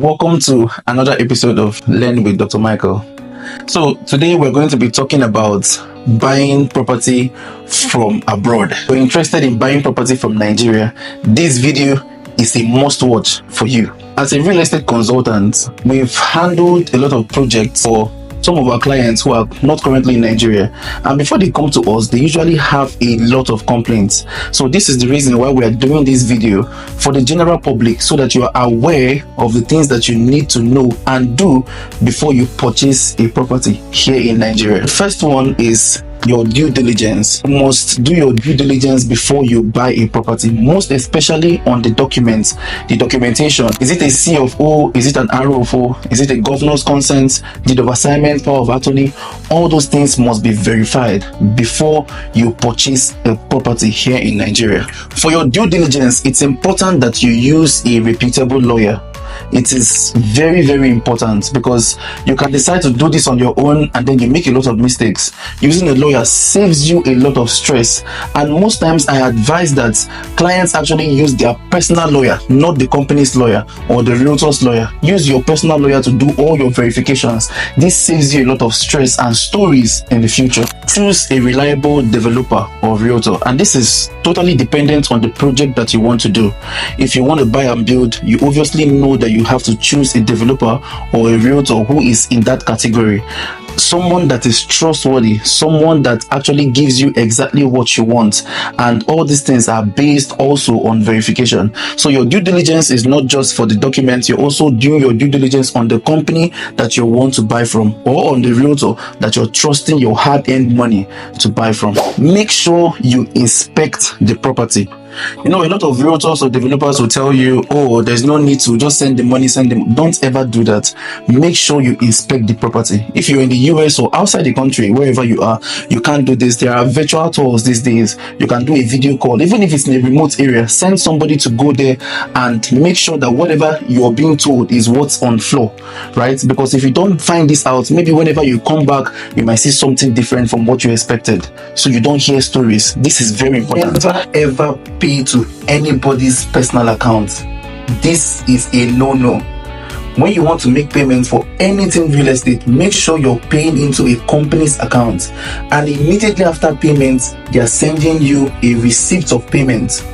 Welcome to another episode of Learn with Dr. Michael. So today we're going to be talking about buying property from abroad. If you're interested in buying property from Nigeria, this video is a must watch for you. As a real estate consultant, we've handled a lot of projects for some of our clients who are not currently in Nigeria, and before they come to us, they usually have a lot of complaints. So this is the reason why we are doing this video for the general public, so that you are aware of the things that you need to know and do before you purchase a property here in Nigeria. The first one is your due diligence. You must do your due diligence before you buy a property, most especially on the documents, the documentation. Is it a C of O? Is it an R of O? Is it a governor's consent, deed of assignment, power of attorney? All those things must be verified before you purchase a property here in Nigeria. For your due diligence, it's important that you use a reputable lawyer. It is very, very important, because you can decide to do this on your own and then you make a lot of mistakes. Using a lawyer saves you a lot of stress, and most times I advise that clients actually use their personal lawyer, not the company's lawyer or the realtor's lawyer. Use your personal lawyer to do all your verifications. This saves you a lot of stress and stories in the future. Choose a reliable developer or realtor, and this is totally dependent on the project that you want to do. If you want to buy and build, you obviously know that you have to choose a developer or a realtor who is in that category. Someone that is trustworthy, someone that actually gives you exactly what you want, and all these things are based also on verification. So your due diligence is not just for the documents, you're also doing your due diligence on the company that you want to buy from, or on the realtor that you're trusting your hard-earned money to buy from. Make sure you inspect the property. You know, a lot of realtors or developers will tell you, oh, there's no need to, just send the money, send them. Don't ever do that. Make sure you inspect the property. If you're in the US or outside the country, wherever you are, you can't do this. There are virtual tours these days. You can do a video call. Even if it's in a remote area, send somebody to go there and make sure that whatever you're being told is what's on floor, right? Because if you don't find this out, maybe whenever you come back, you might see something different from what you expected. So you don't hear stories. This is very important. Never ever pay to anybody's personal account. This is a no-no. When you want to make payments for anything real estate, make sure you're paying into a company's account, and immediately after payment, they are sending you a receipt of payment.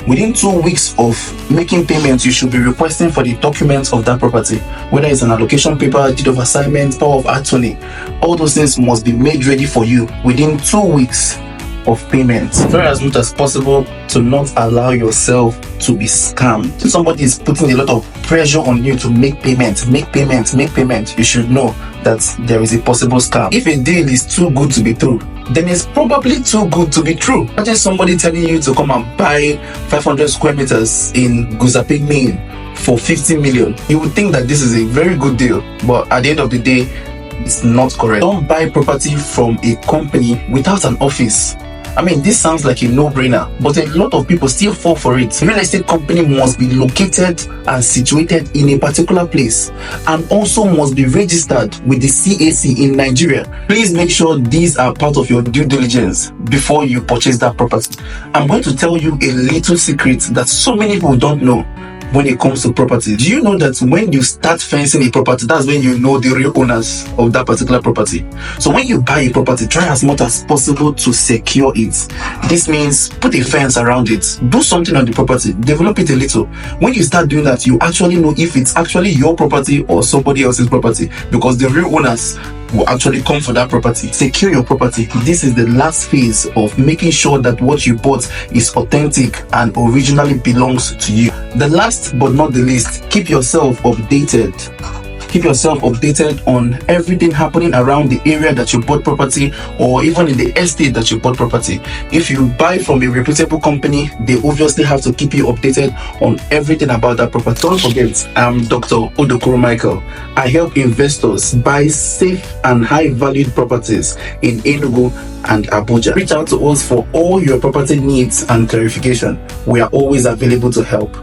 Within 2 weeks of making payments, you should be requesting for the documents of that property, whether it's an allocation paper, deed of assignment, power of attorney. All those things must be made ready for you within 2 weeks of payment. Try as much as possible to not allow yourself to be scammed. If somebody is putting a lot of pressure on you to make payments, you should know that there is a possible scam. If a deal is too good to be true, then it's probably too good to be true. Imagine somebody telling you to come and buy 500 square meters in Guzapig, Maine for 50 million. You would think that this is a very good deal, but at the end of the day, it's not correct. Don't buy property from a company without an office. I mean, this sounds like a no-brainer, but a lot of people still fall for it. A real estate company must be located and situated in a particular place, and also must be registered with the CAC in Nigeria. Please make sure these are part of your due diligence before you purchase that property. I'm going to tell you a little secret that so many people don't know when it comes to property. Do you know that when you start fencing a property, that's when you know the real owners of that particular property? So when you buy a property, try as much as possible to secure it. This means put a fence around it, do something on the property, develop it a little. When you start doing that, you actually know if it's actually your property or somebody else's property, because the real owners will actually come for that property. Secure your property. This is the last phase of making sure that what you bought is authentic and originally belongs to you. The last but not the least, keep yourself updated. Keep yourself updated on everything happening around the area that you bought property, or even in the estate that you bought property. If you buy from a reputable company, they obviously have to keep you updated on everything about that property. Don't forget, I'm Dr. Odokoro Michael. I help investors buy safe and high-valued properties in Enugu and Abuja. Reach out to us for all your property needs and clarification. We are always available to help.